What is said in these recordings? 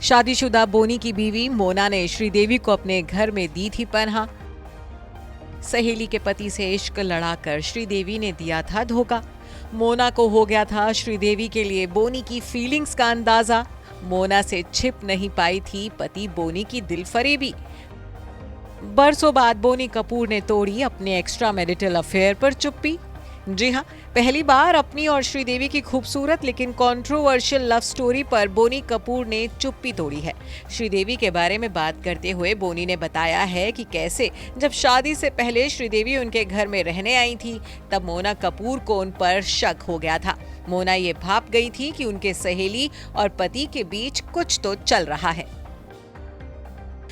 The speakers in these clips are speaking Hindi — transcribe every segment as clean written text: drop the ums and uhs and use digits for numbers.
शादीशुदा बोनी की बीवी मोना ने श्रीदेवी को अपने घर में दी थी पनाह। सहेली के पति से इश्क लड़ाकर श्रीदेवी ने दिया था धोखा। मोना को हो गया था श्रीदेवी के लिए बोनी की फीलिंग्स का अंदाजा। मोना से छिप नहीं पाई थी पति बोनी की दिलफरेबी। बरसों बाद बोनी कपूर ने तोड़ी अपने एक्स्ट्रा मैरिटल अफेयर पर चुप्पी। जी हां, पहली बार अपनी और श्रीदेवी की खूबसूरत लेकिन कंट्रोवर्शियल लव स्टोरी पर बोनी कपूर ने चुप्पी तोड़ी है। श्रीदेवी के बारे में बात करते हुए बोनी ने बताया है कि कैसे जब शादी से पहले श्रीदेवी उनके घर में रहने आई थी तब मोना कपूर को उन पर शक हो गया था। मोना ये भाप गई थी कि उनके सहेली और पति के बीच कुछ तो चल रहा है।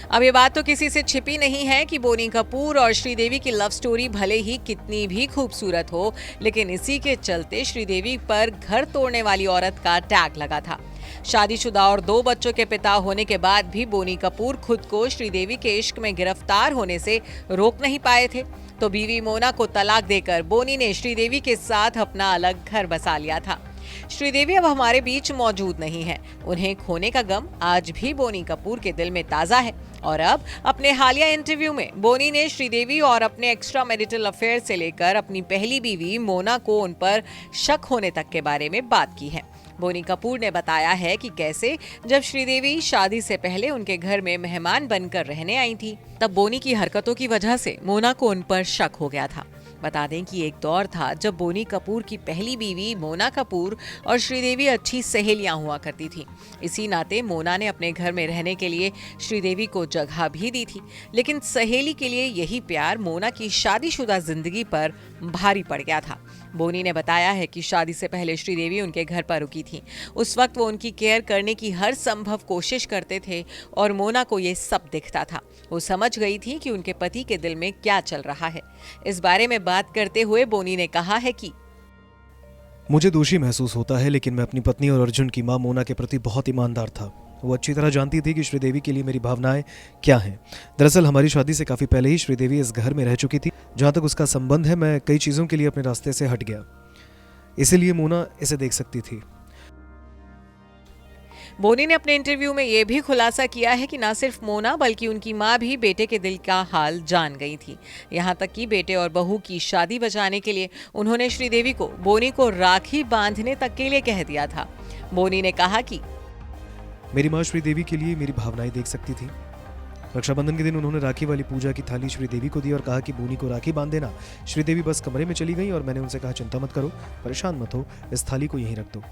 अब ये बात तो किसी से छिपी नहीं है कि बोनी कपूर और श्रीदेवी की लव स्टोरी भले ही कितनी भी खूबसूरत हो, लेकिन इसी के चलते श्रीदेवी पर घर तोड़ने वाली औरत का टैग लगा था। शादीशुदा और 2 बच्चों के पिता होने के बाद भी बोनी कपूर खुद को श्रीदेवी के इश्क में गिरफ्तार होने से रोक नहीं पाए थे, तो बीवी मोना को तलाक देकर बोनी ने श्रीदेवी के साथ अपना अलग घर बसा लिया था। श्रीदेवी अब हमारे बीच मौजूद नहीं है। उन्हें खोने का गम आज भी बोनी कपूर के दिल में ताजा है। और अब अपने हालिया इंटरव्यू में बोनी ने श्रीदेवी और अपने एक्स्ट्रा मैरिटल अफेयर से लेकर अपनी पहली बीवी मोना को उन पर शक होने तक के बारे में बात की है। बोनी कपूर ने बताया है कि कैसे जब श्रीदेवी शादी से पहले उनके घर में मेहमान बनकर रहने आई थी तब बोनी की हरकतों की वजह से मोना को उन पर शक हो गया था। बता दें कि एक दौर था जब बोनी कपूर की पहली बीवी मोना कपूर और श्रीदेवी अच्छी सहेलियां हुआ करती थी। इसी नाते मोना ने अपने घर में रहने के लिए श्रीदेवी को जगह भी दी थी, लेकिन सहेली के लिए यही प्यार मोना की शादीशुदा जिंदगी पर भारी पड़ गया था। बोनी ने बताया है कि शादी से पहले श्रीदेवी उनके घर पर रुकी थी। उस वक्त वो उनकी केयर करने की हर संभव कोशिश करते थे और मोना को ये सब दिखता था। वो समझ गई थी कि उनके पति के दिल में क्या चल रहा है। इस बारे में बात करते हुए बोनी ने कहा है कि मुझे दोषी महसूस होता है, लेकिन मैं अपनी पत्नी और अर्जुन की मां मोना के प्रति बहुत ईमानदार था। वो अच्छी तरह जानती थी कि श्रीदेवी के लिए मेरी भावनाएं क्या हैं। दरअसल हमारी शादी से काफी पहले ही श्रीदेवी इस घर में रह चुकी थी। जहां तक उसका संबंध है, मैं कई चीजों के लिए अपने रास्ते से हट गया, इसीलिए मोना इसे देख सकती थी। बोनी ने अपने इंटरव्यू में यह भी खुलासा किया है कि न सिर्फ मोना बल्कि उनकी मां भी बेटे के दिल का हाल जान गई थी। यहां तक कि बेटे और बहू की शादी बचाने के लिए उन्होंने श्रीदेवी को बोनी को राखी बांधने तक के लिए कह दिया था। बोनी ने कहा कि मेरी मां श्रीदेवी के लिए मेरी भावनाएं देख सकती थी। रक्षाबंधन के दिन उन्होंने राखी वाली पूजा की थाली श्रीदेवी को दी और कहा कि बोनी को राखी बांध देना। श्रीदेवी बस कमरे में चली गई और मैंने उनसे कहा, चिंता मत करो, परेशान मत हो, इस थाली को यहीं रख दो।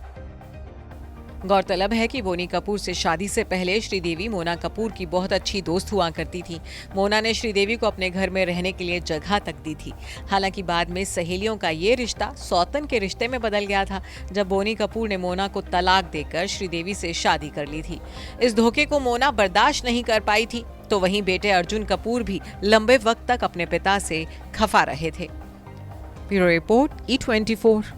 गौरतलब है कि बोनी कपूर से शादी से पहले श्रीदेवी मोना कपूर की बहुत अच्छी दोस्त हुआ करती थी। मोना ने श्रीदेवी को अपने घर में रहने के लिए जगह तक दी थी। हालांकि बाद में सहेलियों का ये रिश्ता सौतन के रिश्ते में बदल गया था, जब बोनी कपूर ने मोना को तलाक देकर श्रीदेवी से शादी कर ली थी। इस धोखे को मोना बर्दाश्त नहीं कर पाई थी, तो वहीं बेटे अर्जुन कपूर भी लंबे वक्त तक अपने पिता से खफा रहे थे। Bureau report E24।